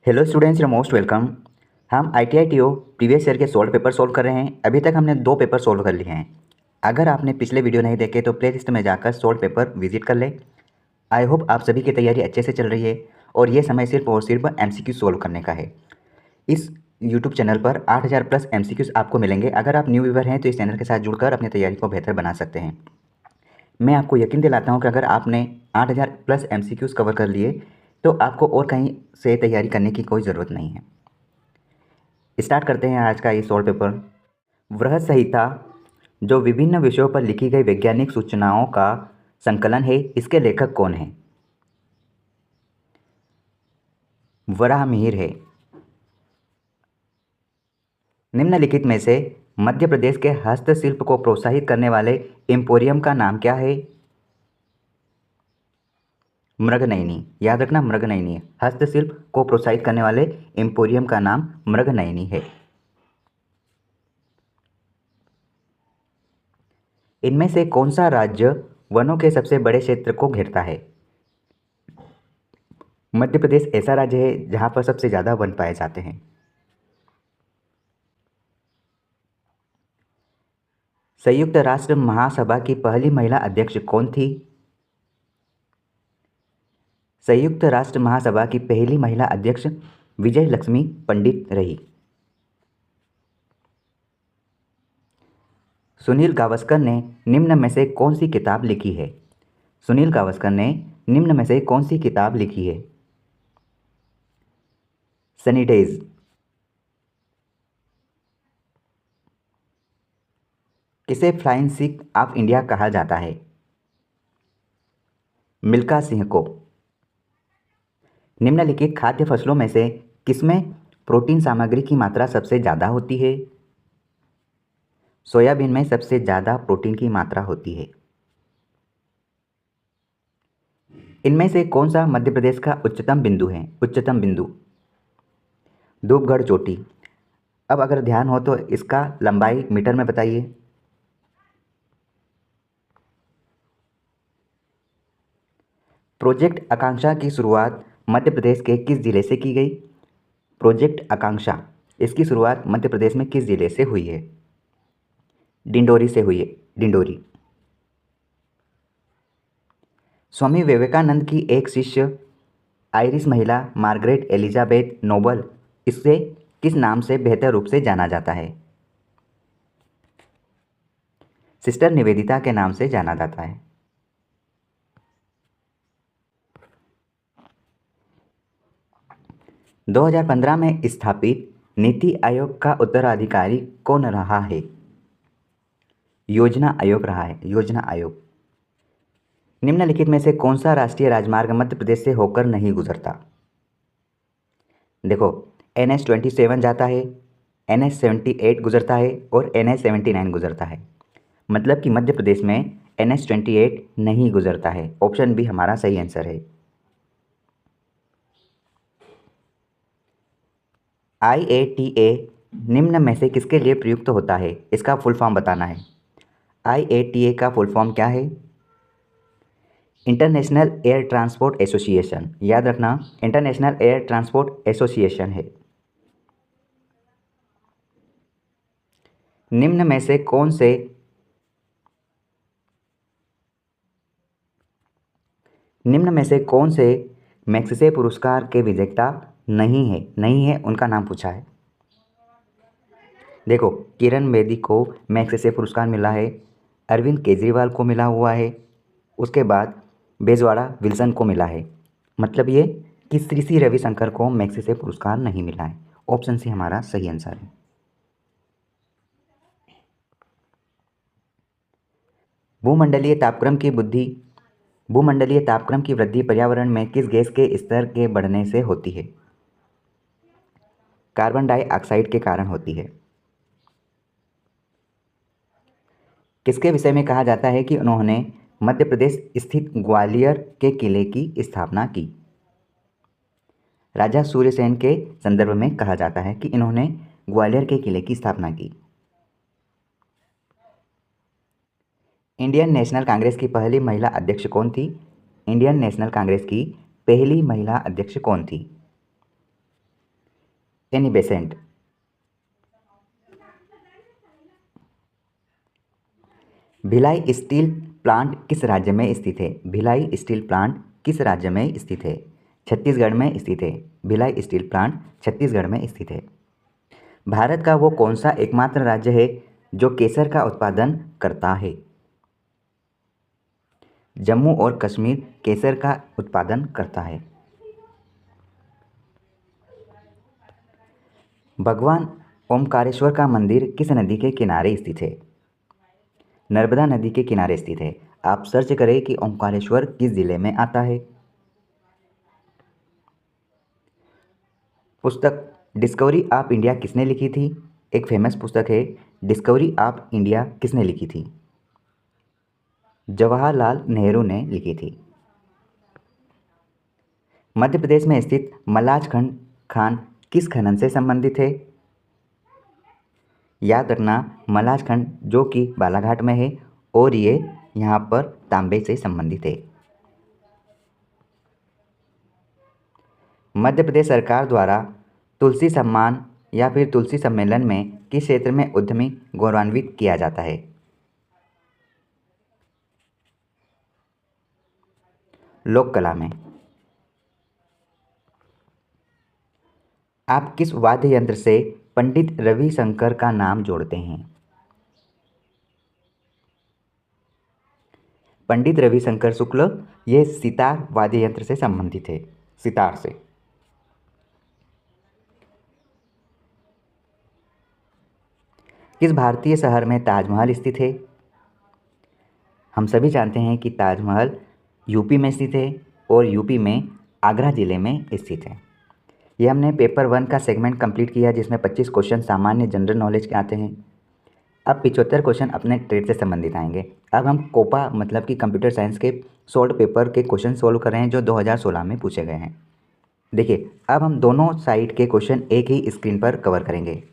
Hello students, you most welcome. हम ITITO previous year के 16 paper solve कर रहे हैं। अभी तक हमने 2 पेपर सोल्व कर लिए हैं। अगर आपने पिछले वीडियो नहीं देखे तो प्लेलिस्ट में जाकर 16 पेपर विजिट कर ले। आई होप आप सभी की तैयारी अच्छे से चल रही है और ये समय सिर्फ और सिर्फ MCQ सोल्व करने का है। इस यूट्यूब चैनल पर 8000 प्लस MCQs आपको मिलेंगे। अगर आप न्यू व्यूअर हैं तो इस चैनल के साथ जुड़कर अपनी तैयारी को बेहतर बना सकते हैं। मैं आपको यकीन दिलाता हूँ कि अगर आपने 8000 प्लस MCQs कवर कर लिए तो आपको और कहीं से तैयारी करने की कोई ज़रूरत नहीं है। स्टार्ट करते हैं आज का ये 16 पेपर। वृहत संहिता जो विभिन्न विषयों पर लिखी गई वैज्ञानिक सूचनाओं का संकलन है, इसके लेखक कौन है? वराहमिहिर है। निम्नलिखित में से मध्य प्रदेश के हस्तशिल्प को प्रोत्साहित करने वाले एम्पोरियम का नाम क्या है? मृगनयनी। याद रखना, मृगनयनी। हस्तशिल्प को प्रोत्साहित करने वाले एम्पोरियम का नाम मृगनयनी है। इनमें से कौन सा राज्य वनों के सबसे बड़े क्षेत्र को घेरता है? मध्य प्रदेश ऐसा राज्य है जहां पर सबसे ज़्यादा वन पाए जाते हैं। संयुक्त राष्ट्र महासभा की पहली महिला अध्यक्ष कौन थी? संयुक्त राष्ट्र महासभा की पहली महिला अध्यक्ष विजय लक्ष्मी पंडित रही। सुनील गावस्कर ने निम्न में से कौन सी किताब लिखी है? सुनील गावस्कर ने निम्न में से कौन सी किताब लिखी है? सनी डेज। किसे फ्लाइंग सिख ऑफ इंडिया कहा जाता है? मिल्खा सिंह को। निम्नलिखित खाद्य फसलों में से किसमें प्रोटीन सामग्री की मात्रा सबसे ज़्यादा होती है? सोयाबीन में सबसे ज़्यादा प्रोटीन की मात्रा होती है। इनमें से कौन सा मध्य प्रदेश का उच्चतम बिंदु है? उच्चतम बिंदु धूपगढ़ चोटी। अब अगर ध्यान हो तो इसका लंबाई मीटर में बताइए। प्रोजेक्ट आकांक्षा की शुरुआत मध्य प्रदेश के किस जिले से की गई? प्रोजेक्ट आकांक्षा, इसकी शुरुआत मध्य प्रदेश में किस जिले से हुई है? डिंडोरी से हुई है। डिंडोरी। स्वामी विवेकानंद की एक शिष्य आयरिश महिला मार्गरेट एलिजाबेथ नोबल, इसे किस नाम से बेहतर रूप से जाना जाता है? सिस्टर निवेदिता के नाम से जाना जाता है। – 2015 में स्थापित नीति आयोग का उत्तराधिकारी कौन रहा है? योजना आयोग रहा है। योजना आयोग। निम्नलिखित में से कौन सा राष्ट्रीय राजमार्ग मध्य प्रदेश से होकर नहीं गुजरता? देखो, NH-27 जाता है, NH-78 गुजरता है और NH-79 गुजरता है। मतलब कि मध्य प्रदेश में NH-28 नहीं गुजरता है। ऑप्शन बी हमारा सही आंसर है। IATA निम्न में से किसके लिए प्रयुक्त होता है? इसका फुल फॉर्म बताना है। IATA का फुल फॉर्म क्या है? International air transport association. याद रखना, इंटरनेशनल एयर ट्रांसपोर्ट एसोसिएशन है। निम्न में से कौन से मैग्सेसे पुरस्कार के विजेता नहीं है उनका नाम पूछा है। देखो, किरण बेदी को मैग्सेसे पुरस्कार मिला है, अरविंद केजरीवाल को मिला हुआ है, उसके बाद बेजवाड़ा विल्सन को मिला है। मतलब ये कि श्री सी रविशंकर को मैग्सेसे पुरस्कार नहीं मिला है। ऑप्शन सी हमारा सही आंसर है। भूमंडलीय तापक्रम की वृद्धि पर्यावरण में किस गैस के स्तर के बढ़ने से होती है? कार्बन डाइऑक्साइड के कारण होती है। किसके विषय में कहा जाता है कि उन्होंने मध्य प्रदेश स्थित ग्वालियर के किले की स्थापना की? राजा सूर्यसेन के संदर्भ में कहा जाता है कि इन्होंने ग्वालियर के किले की स्थापना की। इंडियन नेशनल कांग्रेस की पहली महिला अध्यक्ष कौन थी? इंडियन नेशनल कांग्रेस की पहली महिला अध्यक्ष कौन थी? Annie Besant. Bhilai steel plant किस राज्य में स्थित है? भिलाई स्टील प्लांट किस राज्य में स्थित है? छत्तीसगढ़ में स्थित है। भिलाई स्टील प्लांट छत्तीसगढ़ में स्थित है। भारत का वो कौन सा एकमात्र राज्य है जो केसर का उत्पादन करता है? जम्मू और कश्मीर केसर का उत्पादन करता है। भगवान ओमकारेश्वर का मंदिर किस नदी के किनारे स्थित है? नर्मदा नदी के किनारे स्थित है। आप सर्च करें कि ओमकारेश्वर किस जिले में आता है। पुस्तक डिस्कवरी ऑफ इंडिया किसने लिखी थी? एक फेमस पुस्तक है डिस्कवरी ऑफ इंडिया, किसने लिखी थी? जवाहरलाल नेहरू ने लिखी थी। मध्य प्रदेश में स्थित मलाज खंड खान किस खनन से संबंधित है? याद रखना, मलाज खंड जो कि बालाघाट में है और ये यहाँ पर तांबे से संबंधित है। मध्य प्रदेश सरकार द्वारा तुलसी सम्मान या फिर तुलसी सम्मेलन में किस क्षेत्र में उद्यमी गौरवान्वित किया जाता है? लोक कला में। आप किस वाद्य यंत्र से पंडित रविशंकर का नाम जोड़ते हैं? पंडित रविशंकर शुक्ल ये सितार वाद्य यंत्र से संबंधित है, सितार से। किस भारतीय शहर में ताजमहल स्थित है? हम सभी जानते हैं कि ताजमहल यूपी में स्थित है और यूपी में आगरा ज़िले में स्थित है। ये हमने पेपर 1 का सेगमेंट कंप्लीट किया जिसमें 25 क्वेश्चन सामान्य जनरल नॉलेज के आते हैं। अब 75 क्वेश्चन अपने ट्रेड से संबंधित आएंगे। अब हम कोपा मतलब कि कंप्यूटर साइंस के सॉल्व पेपर के क्वेश्चन सोल्व कर रहे हैं जो 2016 में पूछे गए हैं। देखिए, अब हम दोनों साइड के क्वेश्चन एक ही स्क्रीन पर कवर करेंगे।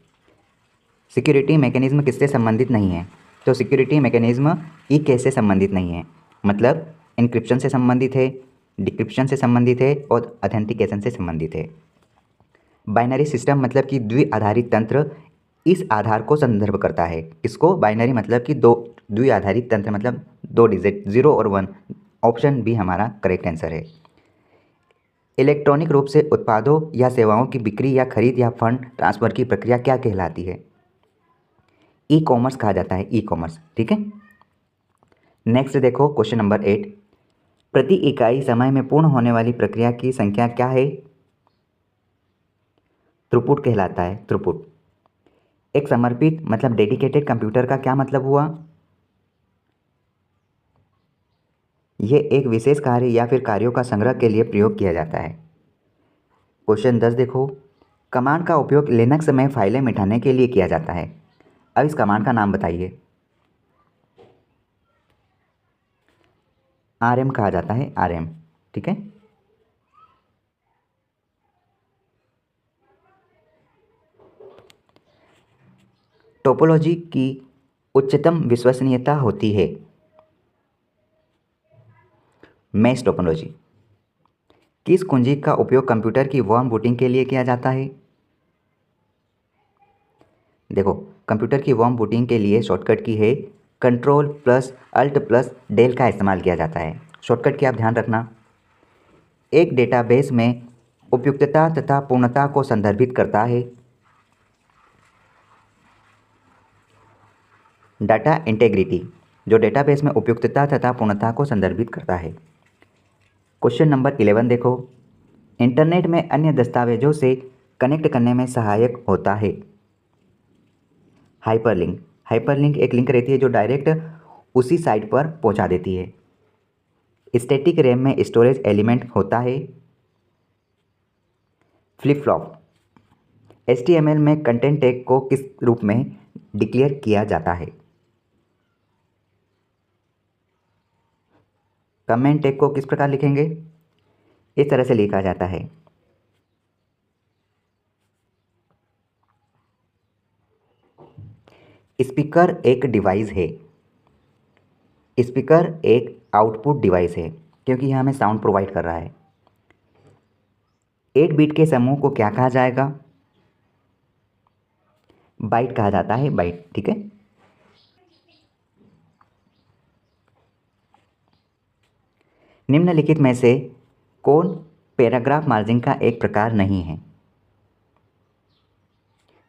सिक्योरिटी मैकेनिज्म किससे संबंधित नहीं है? तो सिक्योरिटी मैकेनिज्म ई केस से संबंधित नहीं है, मतलब इनक्रिप्शन से संबंधित है, डिक्रिप्शन से संबंधित है और ऑथेंटिकेशन से संबंधित है। बाइनरी सिस्टम मतलब कि द्विआधारित तंत्र इस आधार को संदर्भ करता है। इसको बाइनरी मतलब कि दो द्विआधारित तंत्र मतलब 2 डिजिट 0 और 1। ऑप्शन बी हमारा करेक्ट आंसर है। इलेक्ट्रॉनिक रूप से उत्पादों या सेवाओं की बिक्री या खरीद या फंड ट्रांसफ़र की प्रक्रिया क्या कहलाती है? ई कॉमर्स कहा जाता है, ई कॉमर्स। ठीक है, नेक्स्ट देखो क्वेश्चन नंबर 8। प्रति इकाई समय में पूर्ण होने वाली प्रक्रिया की संख्या क्या है? थ्रूपुट कहलाता है, थ्रूपुट। एक समर्पित मतलब डेडिकेटेड कंप्यूटर का क्या मतलब हुआ? ये एक विशेष कार्य या फिर कार्यों का संग्रह के लिए प्रयोग किया जाता है। क्वेश्चन 10 देखो, कमांड का उपयोग लिनक्स में फाइलें मिटाने के लिए किया जाता है। अब इस कमांड का नाम बताइए। rm कहा जाता है, rm। ठीक है, टोपोलॉजी की उच्चतम विश्वसनीयता होती है मैश टोपोलॉजी। किस कुंजी का उपयोग कंप्यूटर की वार्म बूटिंग के लिए किया जाता है? देखो, कंप्यूटर की वार्म बूटिंग के लिए शॉर्टकट की है Ctrl+Alt+del का इस्तेमाल किया जाता है। शॉर्टकट की आप ध्यान रखना। एक डेटाबेस में उपयुक्तता तथा पूर्णता को संदर्भित करता है। डाटा इंटेग्रिटी जो डेटाबेस में उपयुक्तता तथा पूर्णता को संदर्भित करता है। क्वेश्चन नंबर 11 देखो, इंटरनेट में अन्य दस्तावेजों से कनेक्ट करने में सहायक होता है हाइपरलिंक। हाइपरलिंक एक लिंक रहती है जो डायरेक्ट उसी साइट पर पहुंचा देती है। स्टैटिक रैम में स्टोरेज एलिमेंट होता है फ्लिप फ्लॉप। HTML में कंटेंट टैग को किस रूप में डिक्लेयर किया जाता है? कमेंट टैग को किस प्रकार लिखेंगे? इस तरह से लिखा जाता है। स्पीकर एक डिवाइस है। स्पीकर एक आउटपुट डिवाइस है क्योंकि यह हमें साउंड प्रोवाइड कर रहा है। 8 बिट के समूह को क्या कहा जाएगा? बाइट कहा जाता है, बाइट। ठीक है, निम्नलिखित में से कौन पैराग्राफ मार्जिन का एक प्रकार नहीं है?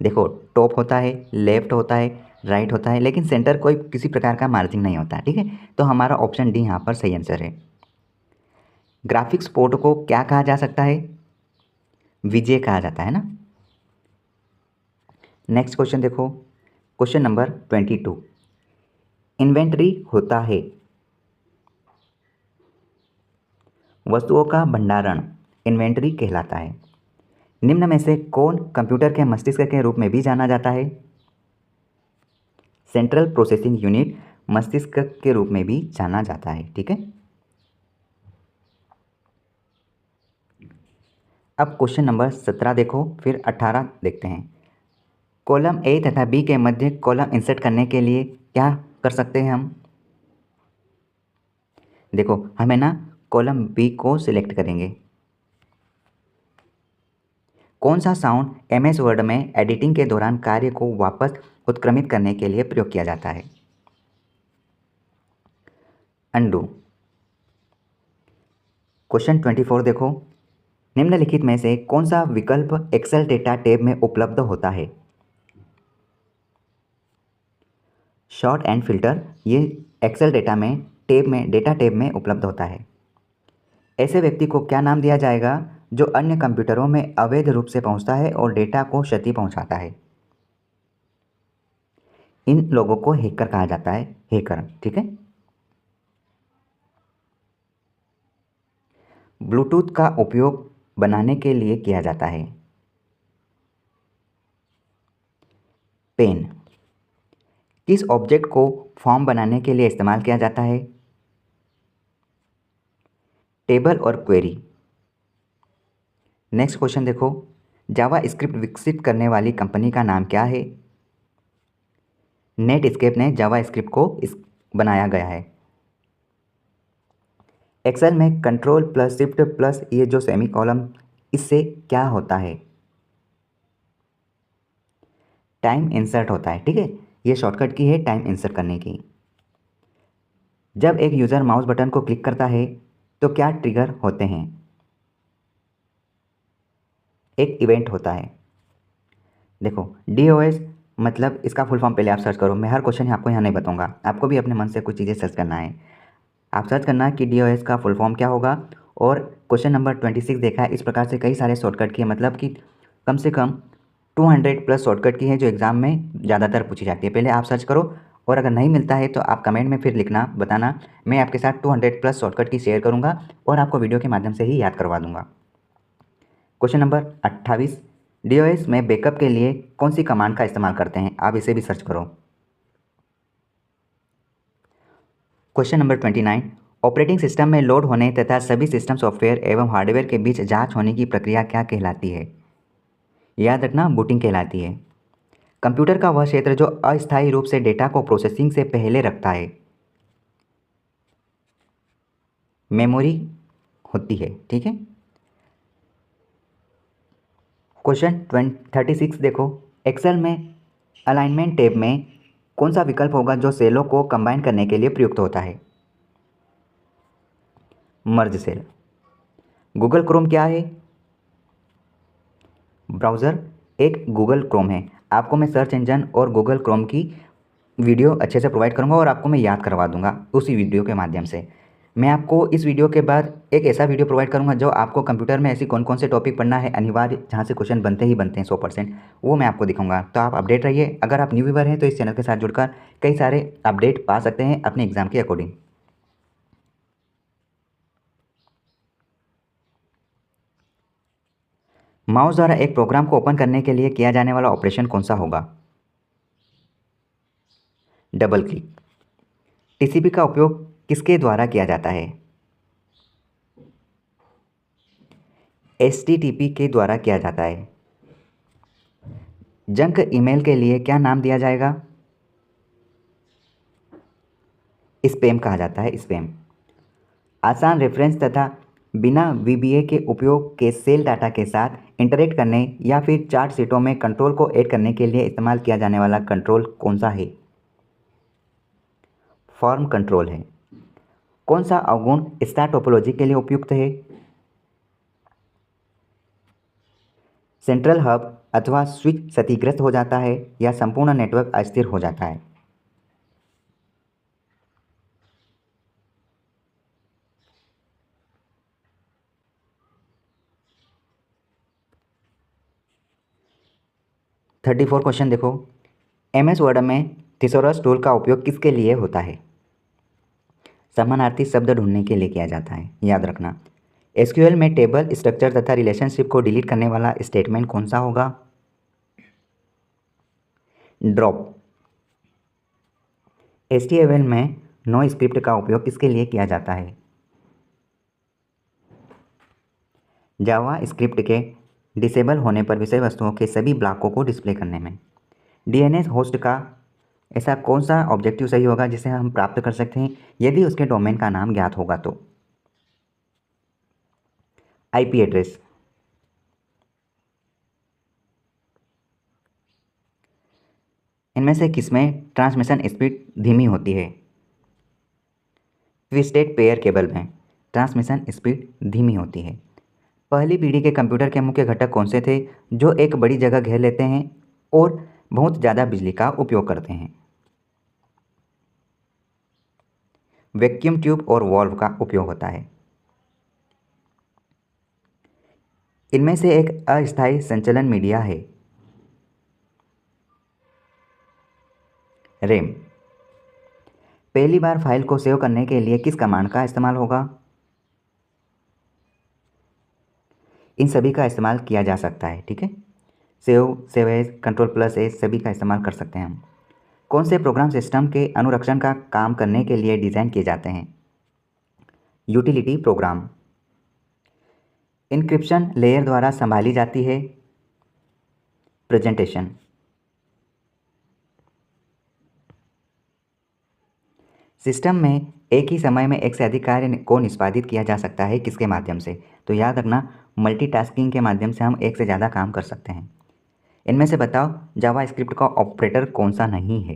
देखो, टॉप होता है, लेफ्ट होता है, राइट होता है, लेकिन सेंटर कोई किसी प्रकार का मार्जिन नहीं होता। ठीक है, तो हमारा ऑप्शन डी यहाँ पर सही आंसर है। ग्राफिक्स पोर्ट को क्या कहा जा सकता है? विजय कहा जाता है ना। नेक्स्ट क्वेश्चन देखो, क्वेश्चन नंबर 22। इन्वेंटरी होता है वस्तुओं का भंडारण, इन्वेंटरी कहलाता है। निम्न में से कौन कंप्यूटर के मस्तिष्क के रूप में भी जाना जाता है? सेंट्रल प्रोसेसिंग यूनिट मस्तिष्क के रूप में भी जाना जाता है। ठीक है, अब क्वेश्चन नंबर 17 देखो, फिर 18 देखते हैं। कॉलम ए तथा बी के मध्य कॉलम इंसर्ट करने के लिए क्या कर सकते हैं हम? देखो, हमें ना कॉलम बी को सिलेक्ट करेंगे। कौन सा साउंड एमएस वर्ड में एडिटिंग के दौरान कार्य को वापस उत्क्रमित करने के लिए प्रयोग किया जाता है? अंडू। क्वेश्चन 24 देखो, निम्नलिखित में से कौन सा विकल्प एक्सेल डेटा टैब में उपलब्ध होता है? शॉर्ट एंड फिल्टर, ये एक्सेल डेटा में डेटा टैब में उपलब्ध होता है। ऐसे व्यक्ति को क्या नाम दिया जाएगा जो अन्य कंप्यूटरों में अवैध रूप से पहुंचता है और डेटा को क्षति पहुंचाता है? इन लोगों को हैकर कहा जाता है, हैकर। ठीक है, ब्लूटूथ का उपयोग बनाने के लिए किया जाता है। पेन। किस ऑब्जेक्ट को फॉर्म बनाने के लिए इस्तेमाल किया जाता है? टेबल और क्वेरी। नेक्स्ट क्वेश्चन देखो, जावा स्क्रिप्ट विकसित करने वाली कंपनी का नाम क्या है? नेटस्केप ने जावा स्क्रिप्ट को बनाया गया है। एक्सेल में कंट्रोल प्लस शिफ्ट प्लस ये जो सेमी कॉलम, इससे क्या होता है? टाइम इंसर्ट होता है। ठीक है, ये शॉर्टकट की है टाइम इंसर्ट करने की। जब एक यूज़र माउस बटन को क्लिक करता है तो क्या ट्रिगर होते हैं? एक इवेंट होता है। देखो, DOS मतलब इसका फुल फॉर्म पहले आप सर्च करो। मैं हर क्वेश्चन आपको यहाँ नहीं बताऊँगा, आपको भी अपने मन से कुछ चीज़ें सर्च करना है। आप सर्च करना कि DOS का फुल फॉर्म क्या होगा। और क्वेश्चन नंबर 26 देखा है, इस प्रकार से कई सारे शॉर्टकट की है, मतलब कि कम से कम 200 प्लस शॉर्टकट की है जो एग्ज़ाम में ज़्यादातर पूछी जाती है। पहले आप सर्च करो, और अगर नहीं मिलता है तो आप कमेंट में फिर लिखना, बताना। मैं आपके साथ 200 प्लस शॉर्टकट की शेयर करूँगा और आपको वीडियो के माध्यम से ही याद करवा दूँगा। क्वेश्चन नंबर 28, DOS में बैकअप के लिए कौन सी कमांड का इस्तेमाल करते हैं? आप इसे भी सर्च करो। क्वेश्चन नंबर 29, ऑपरेटिंग सिस्टम में लोड होने तथा सभी सिस्टम सॉफ्टवेयर एवं हार्डवेयर के बीच जांच होने की प्रक्रिया क्या कहलाती है? याद रखना, बूटिंग कहलाती है। कंप्यूटर का वह क्षेत्र जो अस्थायी रूप से डेटा को प्रोसेसिंग से पहले रखता है, मेमोरी होती है। ठीक है, क्वेश्चन 36 देखो, एक्सेल में अलाइनमेंट टैब में कौन सा विकल्प होगा जो सेलों को कंबाइन करने के लिए प्रयुक्त होता है? मर्ज सेल। गूगल क्रोम क्या है? ब्राउज़र एक गूगल क्रोम है। आपको मैं सर्च इंजन और गूगल क्रोम की वीडियो अच्छे से प्रोवाइड करूंगा और आपको मैं याद करवा दूंगा उसी वीडियो के माध्यम से। मैं आपको इस वीडियो के बाद एक ऐसा वीडियो प्रोवाइड करूंगा जो आपको कंप्यूटर में ऐसी कौन कौन से टॉपिक पढ़ना है अनिवार्य, जहां से क्वेश्चन बनते ही बनते हैं 100%, वो मैं आपको दिखाऊंगा। तो आप अपडेट रहिए। अगर आप न्यू व्यूवर हैं तो इस चैनल के साथ जुड़कर कई सारे अपडेट पा सकते हैं अपने एग्जाम के अकॉर्डिंग। माउस द्वारा एक प्रोग्राम को ओपन करने के लिए किया जाने वाला ऑपरेशन कौन सा होगा? Double click. TCP का उपयोग किसके द्वारा किया जाता है? HTTP के द्वारा किया जाता है। जंक ईमेल के लिए क्या नाम दिया जाएगा? स्पैम कहा जाता है, स्पैम। आसान रेफरेंस तथा बिना VBA के उपयोग के सेल डाटा के साथ इंटरेक्ट करने या फिर चार्ट शीटों में कंट्रोल को ऐड करने के लिए इस्तेमाल किया जाने वाला कंट्रोल कौन सा है? फॉर्म कंट्रोल है। कौन सा अवगुण स्टार टोपोलॉजी के लिए उपयुक्त है? सेंट्रल हब अथवा स्विच क्षतिग्रस्त हो जाता है या संपूर्ण नेटवर्क अस्थिर हो जाता है? थर्टी फोर क्वेश्चन देखो। MS वर्ड में थिसोरस टूल का उपयोग किसके लिए होता है? समानार्थी शब्द ढूंढने के लिए किया जाता है, याद रखना। SQL में टेबल स्ट्रक्चर तथा रिलेशनशिप को डिलीट करने वाला स्टेटमेंट कौन सा होगा? ड्रॉप। HTML में नो स्क्रिप्ट का उपयोग किसके लिए किया जाता है? जावा स्क्रिप्ट के डिसेबल होने पर विषय वस्तुओं के सभी ब्लॉकों को डिस्प्ले करने में। DNS होस्ट का ऐसा कौन सा ऑब्जेक्टिव सही होगा जिसे हम प्राप्त कर सकते हैं यदि उसके डोमेन का नाम ज्ञात होगा तो? IP address. इनमें से किसमें ट्रांसमिशन स्पीड धीमी होती है? ट्विस्टेड पेयर केबल में ट्रांसमिशन स्पीड धीमी होती है। पहली पीढ़ी के कंप्यूटर के मुख्य घटक कौन से थे जो एक बड़ी जगह घेर लेते हैं और बहुत ज़्यादा बिजली का उपयोग करते हैं? वैक्यूम ट्यूब और वॉल्व का उपयोग होता है। इनमें से एक अस्थायी संचलन मीडिया है। रैम। पहली बार फाइल को सेव करने के लिए किस कमांड का इस्तेमाल होगा? इन सभी का इस्तेमाल किया जा सकता है, ठीक है। सेव एज, Ctrl+S सभी का इस्तेमाल कर सकते हैं हम। कौन से प्रोग्राम सिस्टम के अनुरक्षण का काम करने के लिए डिज़ाइन किए जाते हैं? Utility programme. इनक्रिप्शन लेयर द्वारा संभाली जाती है प्रेजेंटेशन। सिस्टम में एक ही समय में एक से अधिक कार्य को निष्पादित किया जा सकता है किसके माध्यम से? तो याद रखना, मल्टीटास्किंग के माध्यम से हम एक से ज़्यादा काम कर सकते हैं। इनमें से बताओ जावा स्क्रिप्ट का ऑपरेटर कौन सा नहीं है?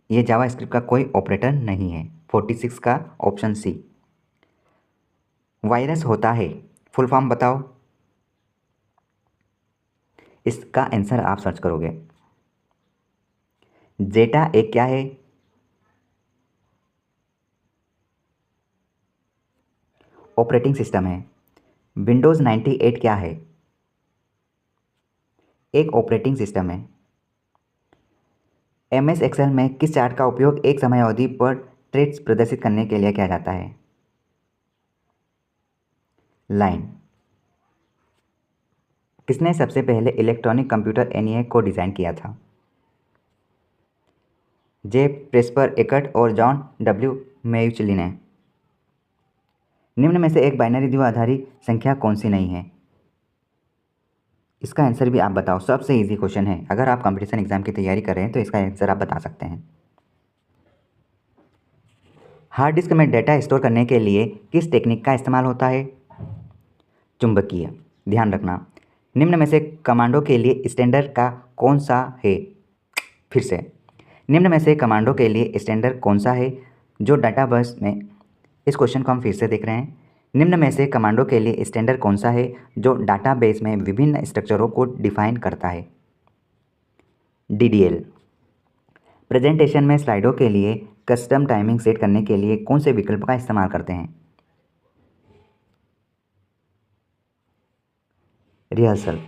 ये जावा स्क्रिप्ट का कोई ऑपरेटर नहीं है। 46 का ऑप्शन सी। वायरस होता है, फुल फॉर्म बताओ। इसका आंसर आप सर्च करोगे। जेटा एक क्या है? ऑपरेटिंग सिस्टम है। विंडोज़ 98 क्या है? एक ऑपरेटिंग सिस्टम है। MS एक्सेल में किस चार्ट का उपयोग एक समय अवधि पर ट्रेड्स प्रदर्शित करने के लिए किया जाता है? लाइन। किसने सबसे पहले इलेक्ट्रॉनिक कंप्यूटर ENIAC को डिज़ाइन किया था? जे प्रेस्पर एकट और जॉन W मैयूचली ने। निम्न में से एक बाइनरी द्विआधारी संख्या कौन सी नहीं है? इसका आंसर भी आप बताओ। सबसे इजी क्वेश्चन है, अगर आप कंपटीशन एग्जाम की तैयारी कर रहे हैं तो इसका आंसर आप बता सकते हैं। हार्ड डिस्क में डेटा स्टोर करने के लिए किस टेक्निक का इस्तेमाल होता है? चुंबकीय। ध्यान रखना, निम्न में से कमांडो के लिए स्टैंडर्ड का कौन सा है? फिर से, निम्न में से कमांडो के लिए स्टैंडर्ड कौन सा है जो डाटाबेस में? इस क्वेश्चन को हम फिर से देख रहे हैं। निम्न में से कमांडो के लिए स्टैंडर्ड कौन सा है जो डाटाबेस में विभिन्न स्ट्रक्चरों को डिफाइन करता है? DDL। प्रेजेंटेशन में स्लाइडों के लिए कस्टम टाइमिंग सेट करने के लिए कौन से विकल्प का इस्तेमाल करते हैं? रिहर्सल।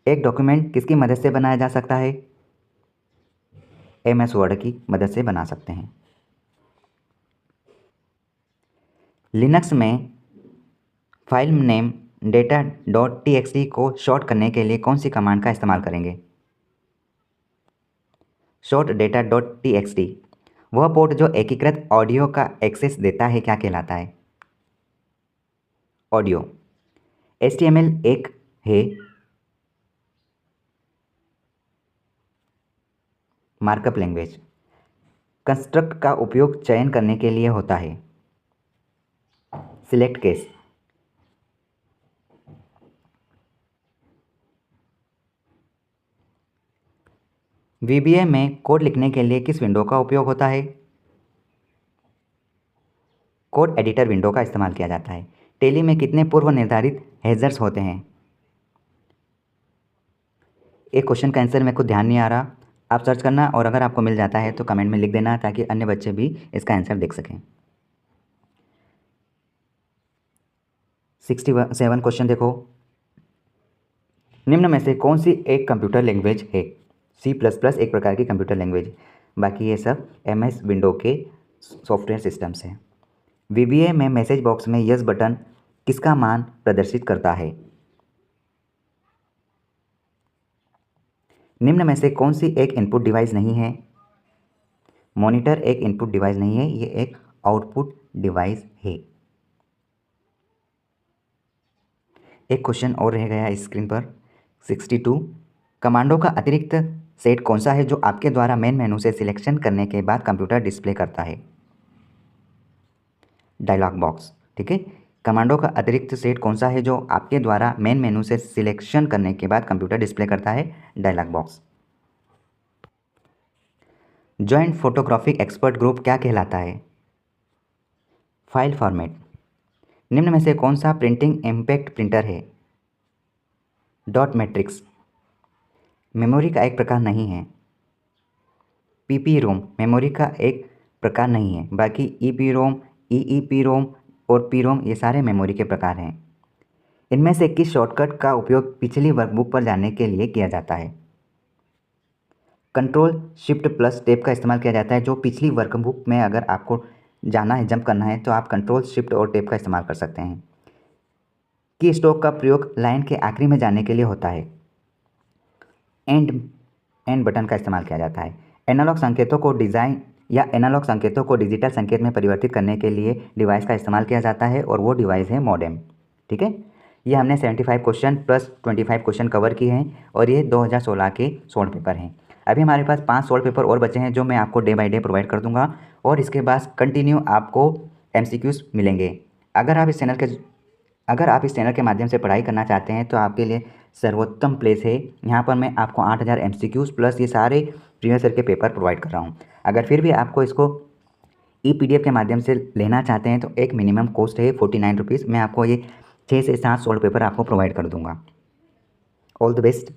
एक डॉक्यूमेंट किसकी मदद से बनाया जा सकता है? MS वर्ड की मदद से बना सकते हैं। लिनक्स में फाइल नेम data.txt को शॉर्ट करने के लिए कौन सी कमांड का इस्तेमाल करेंगे? Short data.txt। वह पोर्ट जो एकीकृत ऑडियो का एक्सेस देता है क्या कहलाता है? ऑडियो। HTML एक है मार्कअप लैंग्वेज। कंस्ट्रक्ट का उपयोग चयन करने के लिए होता है। Select case. VBA में कोड लिखने के लिए किस विंडो का उपयोग होता है? कोड एडिटर विंडो का इस्तेमाल किया जाता है। टेली में कितने पूर्व निर्धारित हैज़र्ड्स होते हैं? एक क्वेश्चन का आंसर मेरे को ध्यान नहीं आ रहा, आप सर्च करना और अगर आपको मिल जाता है तो कमेंट में लिख देना ताकि अन्य बच्चे भी इसका आंसर देख सकें। 67 क्वेश्चन देखो, निम्न में से कौन सी एक कंप्यूटर लैंग्वेज है? C++ एक प्रकार की कंप्यूटर लैंग्वेज, बाकी ये सब MS विंडो के सॉफ्टवेयर सिस्टम्स हैं। VBA में मैसेज बॉक्स में यस बटन किसका मान प्रदर्शित करता है? निम्न में से कौन सी एक इनपुट डिवाइस नहीं है? मॉनिटर एक इनपुट डिवाइस नहीं है, ये एक आउटपुट डिवाइस है। एक क्वेश्चन और रह गया इस स्क्रीन पर, 62। कमांडो का अतिरिक्त सेट कौन सा है जो आपके द्वारा मेन मेनू से सिलेक्शन करने के बाद कंप्यूटर डिस्प्ले करता है? डायलॉग बॉक्स, ठीक है। कमांडो का अतिरिक्त सेट कौन सा है जो आपके द्वारा मेन मेनू से सिलेक्शन करने के बाद कंप्यूटर डिस्प्ले करता है? Dialog box. Joint photographic expert group क्या कहलाता है? File format. निम्न में से कौन सा प्रिंटिंग इम्पैक्ट प्रिंटर है? Dot matrix. मेमोरी का एक प्रकार नहीं है। PP-ROM मेमोरी का एक प्रकार नहीं है, बाकी EPROM, EEPROM और PROM ये सारे मेमोरी के प्रकार हैं। इनमें से किस शॉर्टकट का उपयोग पिछली वर्कबुक पर जाने के लिए किया जाता है? Ctrl+Shift+Tab का इस्तेमाल किया जाता है। जो पिछली वर्कबुक में अगर आपको जाना है, जंप करना है, तो आप Ctrl+Shift और Tab का इस्तेमाल कर सकते हैं। की स्ट्रोक का प्रयोग लाइन के आखिरी में जाने के लिए होता है? एंड बटन का इस्तेमाल किया जाता है। एनालॉग संकेतों को डिज़ाइन या एनालॉग संकेतों को डिजिटल संकेत में परिवर्तित करने के लिए डिवाइस का इस्तेमाल किया जाता है और वो डिवाइस है मॉडेम, ठीक है। ये हमने 75 क्वेश्चन प्लस 25 क्वेश्चन कवर किए हैं और ये 2016 के सॉल्व पेपर हैं। अभी हमारे पास 5 सॉल्व पेपर और बचे हैं जो मैं आपको डे बाय डे प्रोवाइड कर दूंगा और इसके बाद कंटिन्यू आपको MCQs मिलेंगे। अगर आप इस चैनल के माध्यम से पढ़ाई करना चाहते हैं तो आपके लिए सर्वोत्तम प्लेस है। यहाँ पर मैं आपको 8000 MCQs प्लस ये सारे प्रीवियस ईयर के पेपर प्रोवाइड कर रहा हूँ। अगर फिर भी आपको इसको PDF के माध्यम से लेना चाहते हैं तो एक मिनिमम कॉस्ट है 49 रुपीज़। मैं आपको ये 6 से 7 सॉल्व पेपर आपको प्रोवाइड कर दूँगा। All the best.